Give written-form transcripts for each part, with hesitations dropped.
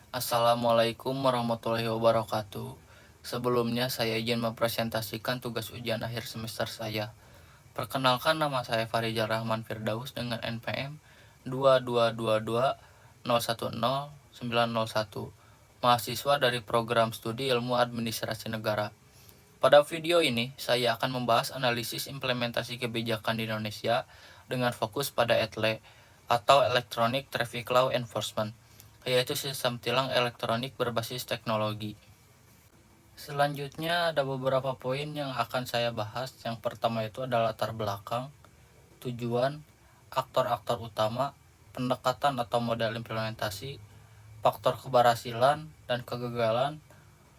Assalamualaikum warahmatullahi wabarakatuh. Sebelumnya saya izin mempresentasikan tugas ujian akhir semester saya. Perkenalkan, nama saya Farizal Rahman Firdaus dengan NPM 22220109191, mahasiswa dari Program Studi Ilmu Administrasi Negara. Pada video ini, saya akan membahas analisis implementasi kebijakan di Indonesia dengan fokus pada ETLE atau Electronic Traffic Law Enforcement, yaitu sistem tilang elektronik berbasis teknologi. Selanjutnya ada beberapa poin yang akan saya bahas. Yang pertama itu adalah latar belakang, tujuan, aktor-aktor utama, pendekatan atau model implementasi, faktor keberhasilan dan kegagalan,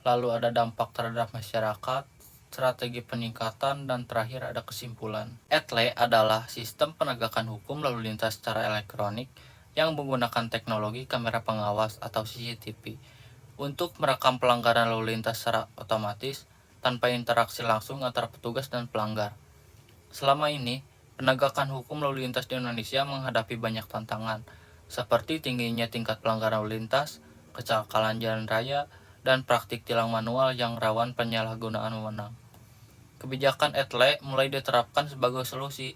lalu ada dampak terhadap masyarakat, strategi peningkatan, dan terakhir ada kesimpulan. ETLE adalah sistem penegakan hukum lalu lintas secara elektronik yang menggunakan teknologi kamera pengawas atau CCTV untuk merekam pelanggaran lalu lintas secara otomatis tanpa interaksi langsung antara petugas dan pelanggar. Selama ini, penegakan hukum lalu lintas di Indonesia menghadapi banyak tantangan, seperti tingginya tingkat pelanggaran lalu lintas, kecelakaan jalan raya, dan praktik tilang manual yang rawan penyalahgunaan wewenang. Kebijakan ETLE mulai diterapkan sebagai solusi.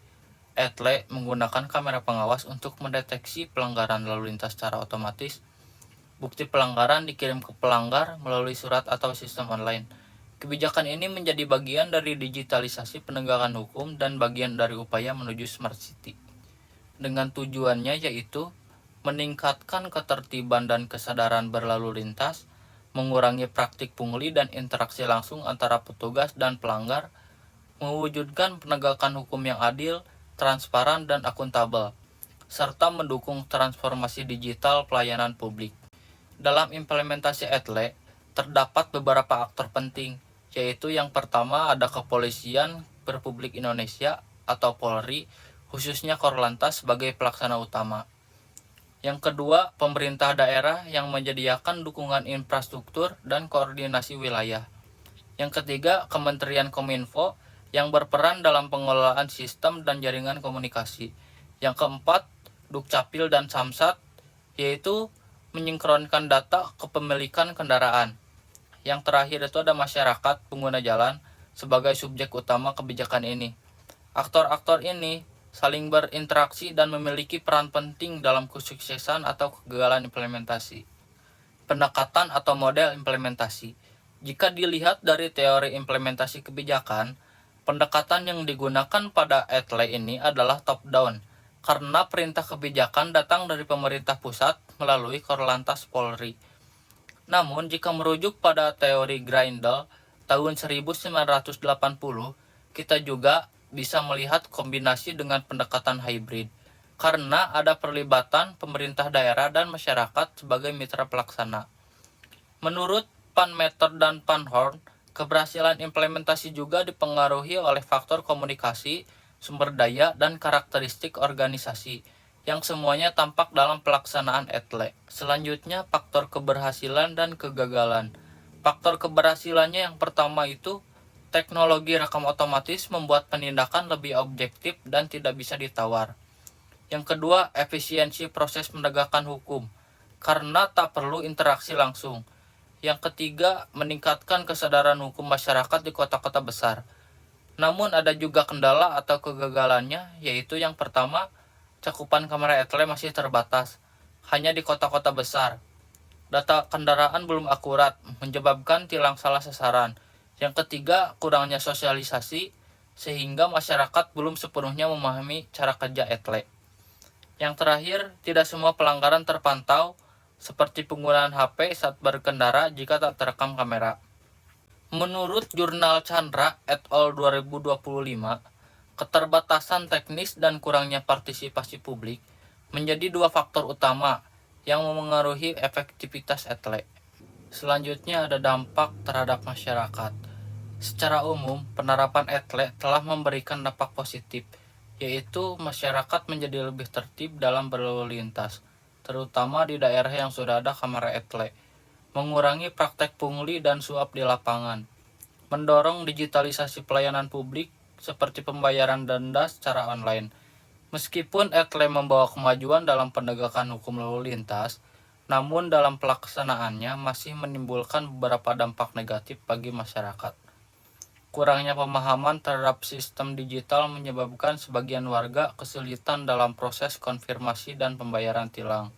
ETLE menggunakan kamera pengawas untuk mendeteksi pelanggaran lalu lintas secara otomatis. Bukti pelanggaran dikirim ke pelanggar melalui surat atau sistem online. Kebijakan ini menjadi bagian dari digitalisasi penegakan hukum dan bagian dari upaya menuju Smart City. Dengan tujuannya yaitu meningkatkan ketertiban dan kesadaran berlalu lintas, mengurangi praktik pungli dan interaksi langsung antara petugas dan pelanggar, mewujudkan penegakan hukum yang adil, transparan, dan akuntabel, serta mendukung transformasi digital pelayanan publik. Dalam implementasi ETLE, terdapat beberapa aktor penting, yaitu yang pertama ada Kepolisian Republik Indonesia atau Polri, khususnya Korlantas sebagai pelaksana utama. Yang kedua, pemerintah daerah yang menyediakan dukungan infrastruktur dan koordinasi wilayah. Yang ketiga, Kementerian Kominfo yang berperan dalam pengelolaan sistem dan jaringan komunikasi. Yang keempat, Dukcapil dan Samsat, yaitu menyinkronkan data kepemilikan kendaraan. Yang terakhir itu ada masyarakat pengguna jalan sebagai subjek utama kebijakan ini. Aktor-aktor ini saling berinteraksi dan memiliki peran penting dalam kesuksesan atau kegagalan implementasi. Pendekatan atau model implementasi. Jika dilihat dari teori implementasi kebijakan, pendekatan yang digunakan pada ETLE ini adalah top-down, karena perintah kebijakan datang dari pemerintah pusat melalui Korlantas Polri. Namun, jika merujuk pada teori Grindel tahun 1980, kita juga bisa melihat kombinasi dengan pendekatan hybrid, karena ada perlibatan pemerintah daerah dan masyarakat sebagai mitra pelaksana. Menurut Panmeter dan Panhorn, keberhasilan implementasi juga dipengaruhi oleh faktor komunikasi, sumber daya, dan karakteristik organisasi, yang semuanya tampak dalam pelaksanaan ETLE. Selanjutnya, faktor keberhasilan dan kegagalan. Faktor keberhasilannya yang pertama itu, teknologi rekam otomatis membuat penindakan lebih objektif dan tidak bisa ditawar. Yang kedua, efisiensi proses penegakan hukum, karena tak perlu interaksi langsung. Yang ketiga, meningkatkan kesadaran hukum masyarakat di kota-kota besar. Namun ada juga kendala atau kegagalannya, yaitu yang pertama, cakupan kamera ETLE masih terbatas, hanya di kota-kota besar. Data kendaraan belum akurat, menyebabkan tilang salah sasaran. Yang ketiga, kurangnya sosialisasi, sehingga masyarakat belum sepenuhnya memahami cara kerja ETLE. Yang terakhir, tidak semua pelanggaran terpantau, seperti penggunaan HP saat berkendara jika tak terekam kamera. Menurut jurnal Chandra et al. 2025, keterbatasan teknis dan kurangnya partisipasi publik menjadi dua faktor utama yang memengaruhi efektivitas ETLE. Selanjutnya ada dampak terhadap masyarakat. Secara umum, penerapan ETLE telah memberikan dampak positif, yaitu masyarakat menjadi lebih tertib dalam berlalu lintas, terutama di daerah yang sudah ada kamera ETLE, mengurangi praktek pungli dan suap di lapangan, mendorong digitalisasi pelayanan publik seperti pembayaran denda secara online. Meskipun ETLE membawa kemajuan dalam penegakan hukum lalu lintas, namun dalam pelaksanaannya masih menimbulkan beberapa dampak negatif bagi masyarakat. Kurangnya pemahaman terhadap sistem digital menyebabkan sebagian warga kesulitan dalam proses konfirmasi dan pembayaran tilang.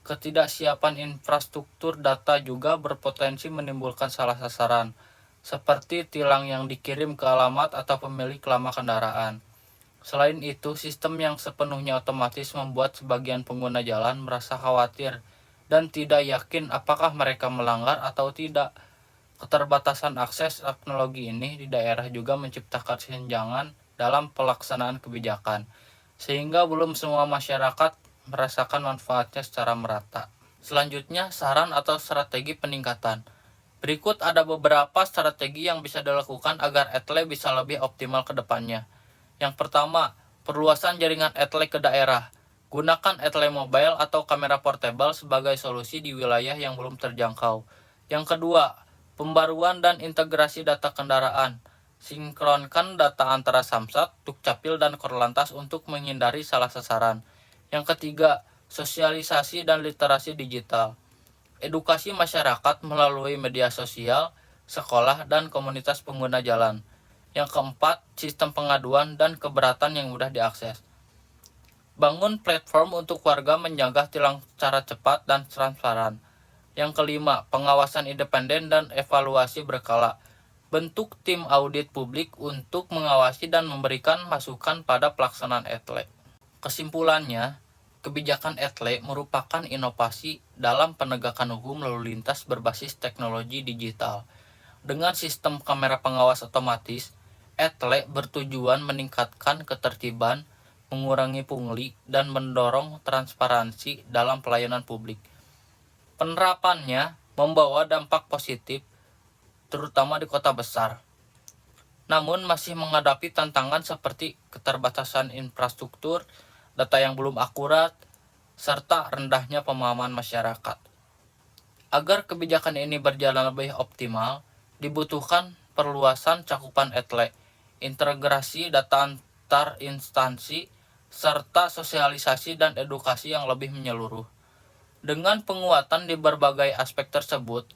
Ketidaksiapan infrastruktur data juga berpotensi menimbulkan salah sasaran, seperti tilang yang dikirim ke alamat atau pemilik lama kendaraan. Selain itu, sistem yang sepenuhnya otomatis membuat sebagian pengguna jalan merasa khawatir dan tidak yakin apakah mereka melanggar atau tidak. Keterbatasan akses teknologi ini di daerah juga menciptakan kesenjangan dalam pelaksanaan kebijakan, sehingga belum semua masyarakat merasakan manfaatnya secara merata. Selanjutnya, saran atau strategi peningkatan. Berikut ada beberapa strategi yang bisa dilakukan agar ETLE bisa lebih optimal ke depannya. Yang pertama, perluasan jaringan ETLE ke daerah. Gunakan ETLE mobile atau kamera portable sebagai solusi di wilayah yang belum terjangkau. Yang kedua, pembaruan dan integrasi data kendaraan. Sinkronkan data antara Samsat, Dukcapil, dan Korlantas untuk menghindari salah sasaran. Yang ketiga, sosialisasi dan literasi digital. Edukasi masyarakat melalui media sosial, sekolah, dan komunitas pengguna jalan. Yang keempat, sistem pengaduan dan keberatan yang mudah diakses. Bangun platform untuk warga menjaga tilang secara cepat dan transparan. Yang kelima, pengawasan independen dan evaluasi berkala. Bentuk tim audit publik untuk mengawasi dan memberikan masukan pada pelaksanaan ETLE. Kesimpulannya, kebijakan ETLE merupakan inovasi dalam penegakan hukum lalu lintas berbasis teknologi digital. Dengan sistem kamera pengawas otomatis, ETLE bertujuan meningkatkan ketertiban, mengurangi pungli, dan mendorong transparansi dalam pelayanan publik. Penerapannya membawa dampak positif, terutama di kota besar. Namun masih menghadapi tantangan seperti keterbatasan infrastruktur, data yang belum akurat, serta rendahnya pemahaman masyarakat. Agar kebijakan ini berjalan lebih optimal, dibutuhkan perluasan cakupan ETLE, integrasi data antar instansi, serta sosialisasi dan edukasi yang lebih menyeluruh. Dengan penguatan di berbagai aspek tersebut,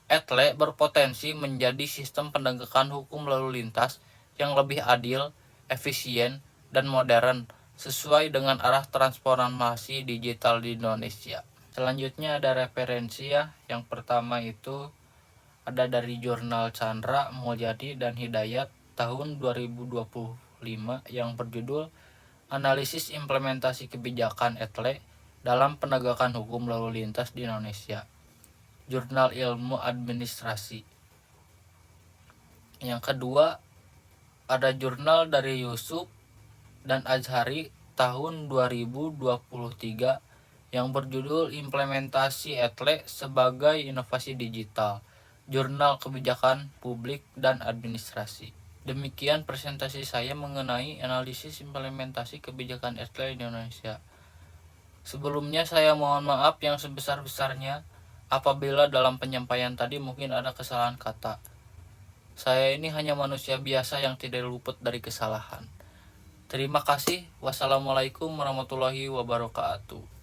ETLE berpotensi menjadi sistem penegakan hukum lalu lintas yang lebih adil, efisien, dan modern sesuai dengan arah transformasi digital di Indonesia. Selanjutnya ada referensi ya. Yang pertama itu ada dari jurnal Chandra, Mulyadi, dan Hidayat tahun 2025 yang berjudul Analisis Implementasi Kebijakan ETLE dalam Penegakan Hukum Lalu Lintas di Indonesia. Jurnal Ilmu Administrasi. Yang kedua ada jurnal dari Yusuf dan Azhari tahun 2023 yang berjudul Implementasi ETLE sebagai Inovasi Digital. Jurnal Kebijakan Publik dan Administrasi. Demikian presentasi saya mengenai analisis implementasi kebijakan ETLE di Indonesia. Sebelumnya saya mohon maaf yang sebesar-besarnya apabila dalam penyampaian tadi mungkin ada kesalahan kata. Saya ini hanya manusia biasa yang tidak luput dari kesalahan. Terima kasih. Wassalamualaikum warahmatullahi wabarakatuh.